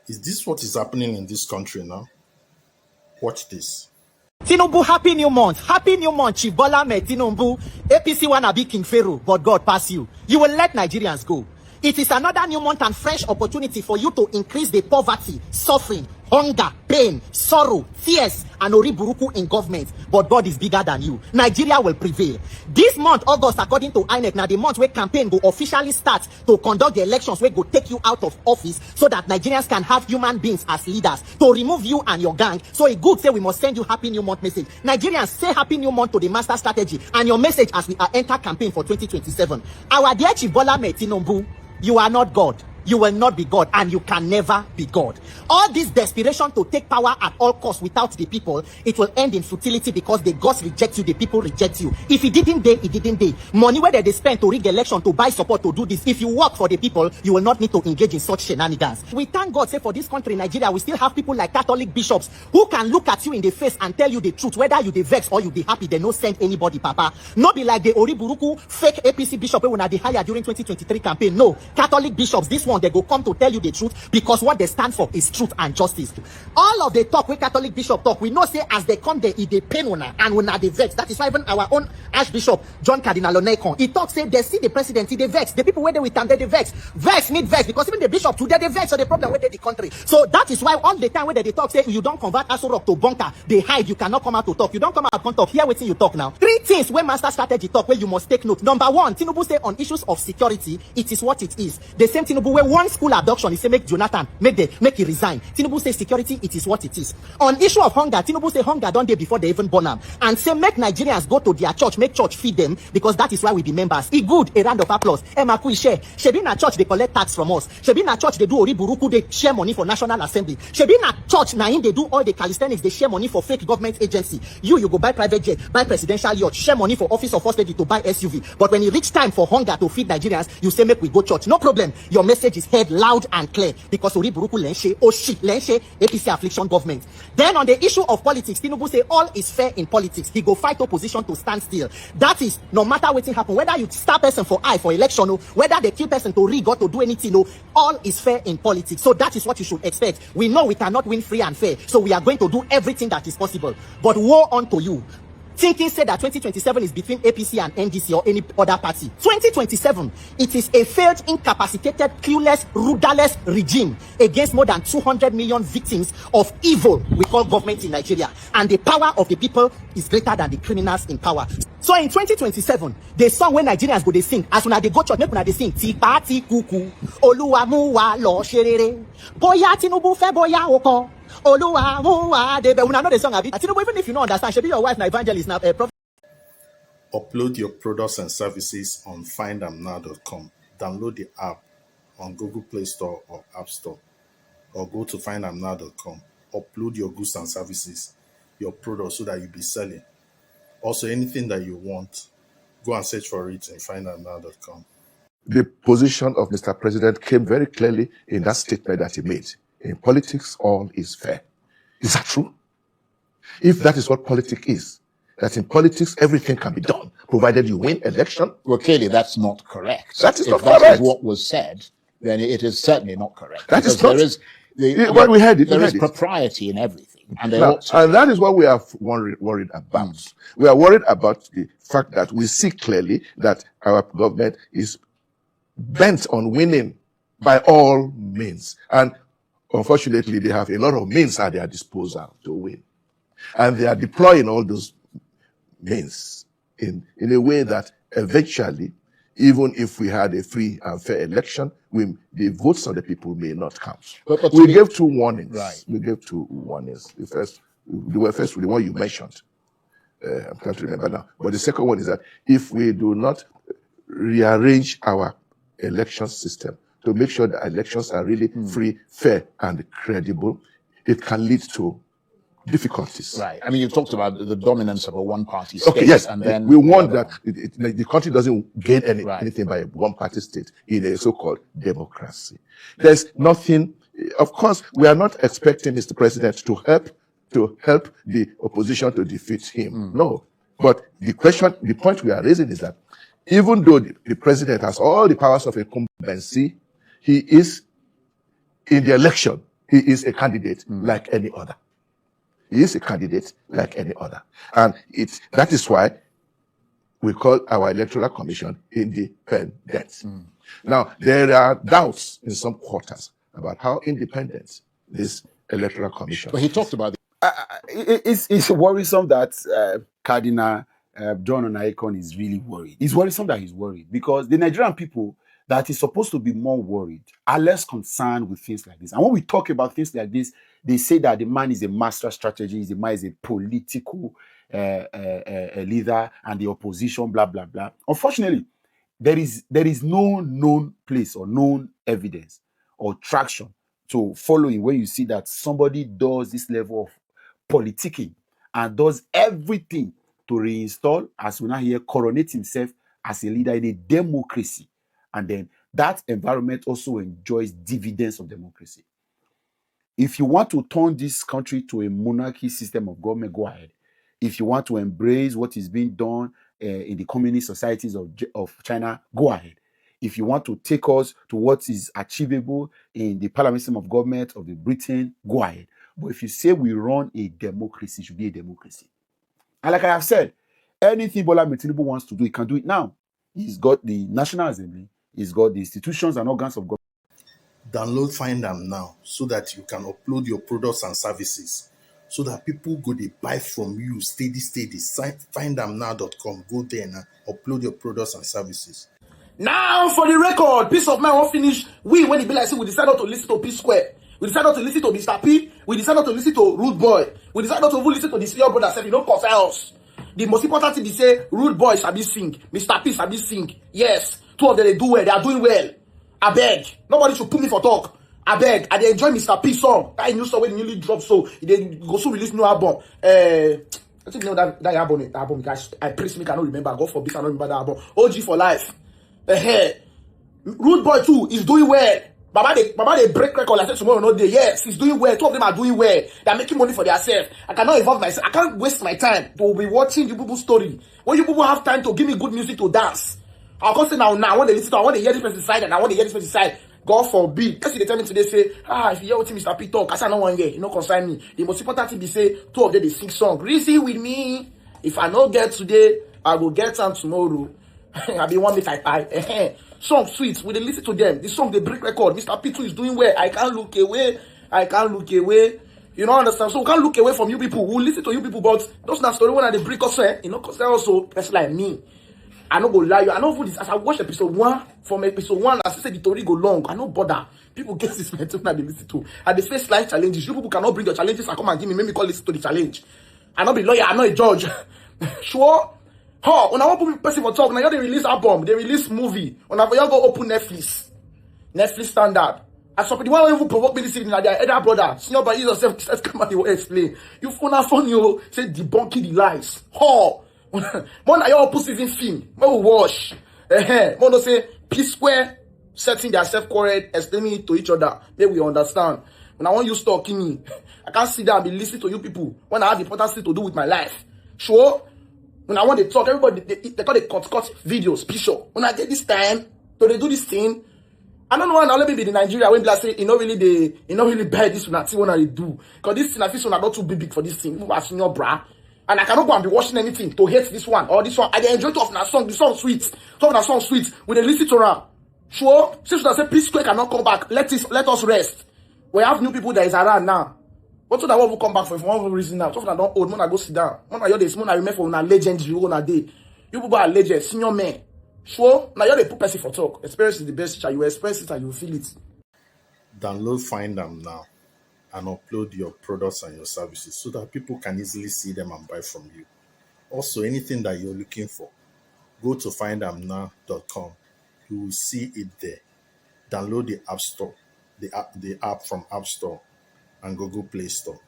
Is this what is happening in this country now? Watch this. Tinubu, happy new month. Happy new month, Chief Bola Ahmed Tinubu. APC wanna be King Pharaoh, but God pass you. You will let Nigerians go. It is another new month and fresh opportunity for you to increase the poverty, suffering, hunger, pain, sorrow, tears, and oriburuku in government. But God is bigger than you. Nigeria will prevail. This month, August, according to INEC, now the month where campaign will officially start to conduct the elections where go take you out of office so that Nigerians can have human beings as leaders to remove you and your gang. So it good say we must send you happy new month message. Nigerians, say happy new month to the master strategy and your message as we enter campaign for 2027. Our dear Chief Bola Ahmed Tinubu, you are not God. You will not be God, and you can never be God. All this desperation to take power at all costs without the people, it will end in futility because the gods reject you, the people reject you. If it didn't day, it didn't day. Money where they spend to rig election, to buy support, to do this. If you work for the people, you will not need to engage in such shenanigans. We thank God, say for this country, Nigeria, we still have people like Catholic bishops who can look at you in the face and tell you the truth, whether you be vexed or you be happy. They no send anybody, Papa. Not be like the Oriburuku fake APC bishop when they hire during 2023 campaign. No, Catholic bishops, this one, they go come to tell you the truth because what they stand for is truth and justice. All of the talk with Catholic bishop talk, we know say as they come there, they pain una and una they vex. That is why even our own Archbishop John Cardinal Onekon, he talks say they see the president, they vex. The people where they with them, they vex. Vex need vex because even the bishop today they vex. So the problem with the country. So that is why all the time when they talk say you don't convert Aso Rock to bunker, they hide. You cannot come out to talk. You don't come out to talk. Here waiting you talk now. Three things when master strategy talk where you must take note. Number one, Tinubu say on issues of security, it is what it is. The same Tinubu where one school abduction, he say make Jonathan make he resign. Tinubu say security, it is what it is. On issue of hunger, Tinubu say hunger don't day before they even born them, and say make Nigerians go to their church, make church feed them because that is why we be members. E good, a round of applause. Emma Kui share. Shebi na church they collect tax from us. Shebi na church they do oriburuku, they share money for National Assembly. Shebi na church na in they do all the calisthenics, they share money for fake government agency. You go buy private jet, buy presidential yacht, share money for office of first lady to buy SUV. But when it reach time for hunger to feed Nigerians, you say make we go church. No problem. Your message is heard loud and clear because Oriburuku lenshe, oh shit, lenshe, APC affliction government. Then on the issue of politics, Tinubu say all is fair in politics. He go fight opposition to stand still. That is, no matter what happen, whether you star person for eye for election, or whether they kill person to rig or to do anything, no, all is fair in politics. So that is what you should expect. We know we cannot win free and fair, so we are going to do everything that is possible. But woe unto you thinking said that 2027 is between APC and NDC or any other party. 2027, it is a failed, incapacitated, clueless, rudderless regime against more than 200 million victims of evil we call government in Nigeria. And the power of the people is greater than the criminals in power. So in 2027, the song when Nigerians go they sing, as when they go church, make when they sing, ti party kuku, oluwa muwa lo sherere, boya Tinubu fe boya oko. Oluwa, una know the song of it. Even if you don't understand, should be your wife now evangelist now. Upload your products and services on findamnow.com. Download the app on Google Play Store or App Store, or go to findamnow.com. Upload your goods and services, your products, so that you'll be selling. Also, anything that you want, go and search for it in findamnow.com. The position of Mr. President came very clearly in that statement that he made. In politics, all is fair. Is that true? If that is what politics is, that in politics, everything can be done, provided you win election. Well, clearly that's not correct. That is if not that correct. Is what was said, then it is certainly not correct. That is not. We heard it. There is propriety in everything. And, and that is what we are worried about. We are worried about the fact that we see clearly that our government is bent on winning by all means. And unfortunately, they have a lot of means at their disposal to win. And they are deploying all those means in a way that eventually, even if we had a free and fair election, the votes of the people may not count. But we gave two warnings. Right. We gave two warnings. The one you mentioned. I can't remember now. But the second one is that if we do not rearrange our election system to make sure that elections are really free, fair, and credible, it can lead to difficulties. Right. I mean, you talked about the dominance of a one-party state. Okay, yes. And then we want that the country doesn't gain anything by a one-party state in a so-called democracy. There's nothing. Of course, we are not expecting Mr. President to help the opposition to defeat him. No. But the point we are raising is that even though the president has all the powers of incumbency, he is in the election, he is a candidate like any other. He is a candidate like any other. And that is why we call our electoral commission independent. Now, there are doubts in some quarters about how independent this electoral commission But he talked about It's worrisome that Cardinal John Onaikon is really worried. It's worrisome that he's worried because the Nigerian people that is supposed to be more worried are less concerned with things like this. And when we talk about things like this, they say that the man is a master strategist, the man is a political leader, and the opposition, blah, blah, blah. Unfortunately, there is no known place or known evidence or traction to following when you see that somebody does this level of politicking and does everything to reinstall, as we now hear, coronate himself as a leader in a democracy. And then that environment also enjoys dividends of democracy. If you want to turn this country to a monarchy system of government, go ahead. If you want to embrace what is being done in the communist societies of China, go ahead. If you want to take us to what is achievable in the parliament system of government of the Britain, go ahead. But if you say we run a democracy, it should be a democracy. And like I have said, anything Bola Tinubu wants to do, he can do it now. He's got the National Assembly, he's got the institutions and organs of government. Download Find Am now so that you can upload your products and services so that people go dey buy from you steady. Findamnow.com. Go there now, upload your products and services. Now for the record, peace of mind won't finish. When it be like, say, we decided to listen to Psquare. We decided to listen to Mr. P. We decided to listen to Rude Boy. We decided to even listen to the senior brother self. You don't concern us. The most important thing is say, Rude Boy sabi sing. Mr. P sabi sing. Yes. Two of them, they do well. They are doing well. I beg. Nobody should put me for talk. I beg. I dey enjoy Mr. P song. That new song when newly dropped, so they go soon release new album. I think you know that album because I praise me, I don't remember. God forbid I don't remember that album. OG for life. Rude Boy too is doing well. Baba they break record like tomorrow no day. Yes, he's doing well. Two of them are doing well. They are making money for themselves. I cannot involve myself. I can't waste my time to be watching you people story. When you people have time to give me good music to dance, I'll come say now I want to listen to, I want to hear this person's side and I want to hear this person's side. God forbid. Because they tell me today, say, if you hear what Mr. P talk, I say no one year, you know concern me. The most important thing be say, two of them they sing song. Reason with me. If I not get today, I will get some tomorrow. I be one make I buy. Song sweet. When they listen to them, the song they break record. Mr. P2 is doing well. I can't look away. You don't understand. So we can't look away from you people. We'll listen to you people, but those not story when they break us, you know, concern also person like me. I no go lie you. I know for this as I watch episode 1 from episode 1, as I said the story go long. I no bother. People get this mental that they listen to. And they face life challenges. You people cannot bring your challenges and come and give me. Make me call listen to the challenge. I not be lawyer. I not a judge. Sure. When I want to put person for talk, now they release album, they release movie. When I go open Netflix standard. As for the one who provoke me this evening, their elder brother, senior brother, yourself, says, come on, you will explain. You phone you say debunking the lies. More na your opposite film. More we wash. More no say Psquare setting themselves correct, explaining it to each other. Then we understand. When I want you stalking me, I can't sit down and be listening to you people when I have important things to do with my life. Sure. When I want to talk, everybody they call it cut videos, picture. When I get this time, so they do this thing. I don't know why now let me be in Nigeria when people say you know really bad this one what they do. Because this thing I feel not too big for this thing. People are senior bra. And I cannot go and be watching anything to hate this one or this one. I enjoy two of that song. The song sweet. Two of that song sweet. When they listen to her. Sure. Since I say Psquare cannot come back, let us rest. We have new people that is around now. What so that one will come back for one reason now? Talk that don't old, man, I go sit down. Man, you're this man, I remember for una legendary on a day. You people are legend, senior men. Sure, now you're the put person for talk. Experience is the best teacher. You express it and you feel it. Download Find Am now and upload your products and your services so that people can easily see them and buy from you. Also, anything that you're looking for, go to findamnow.com. You will see it there. Download the App Store, the app from App Store and Google Play Store.